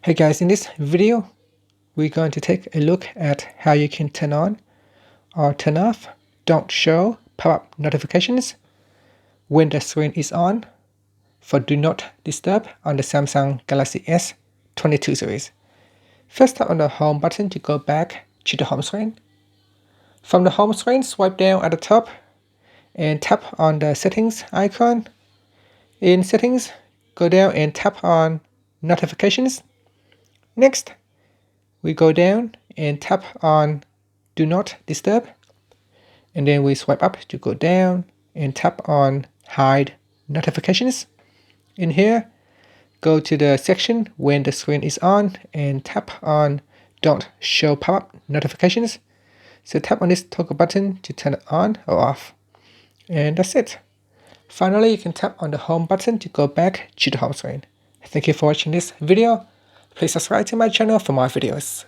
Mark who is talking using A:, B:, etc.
A: Hey guys, in this video, we're going to take a look at how you can turn on or turn off Don't Show pop-up notifications when the screen is on for Do Not Disturb on the Samsung Galaxy S22 series. First, tap on the Home button to go back to the home screen. From the home screen, swipe down at the top and tap on the Settings icon. In Settings, go down and tap on Notifications. Next, we go down and tap on Do Not Disturb, and then we swipe up to go down and tap on Hide Notifications. In here, go to the section when the screen is on and tap on Don't Show Pop-up Notifications. So tap on this toggle button to turn it on or off. And that's it. Finally, you can tap on the Home button to go back to the home screen. Thank you for watching this video. Please subscribe to my channel for more videos.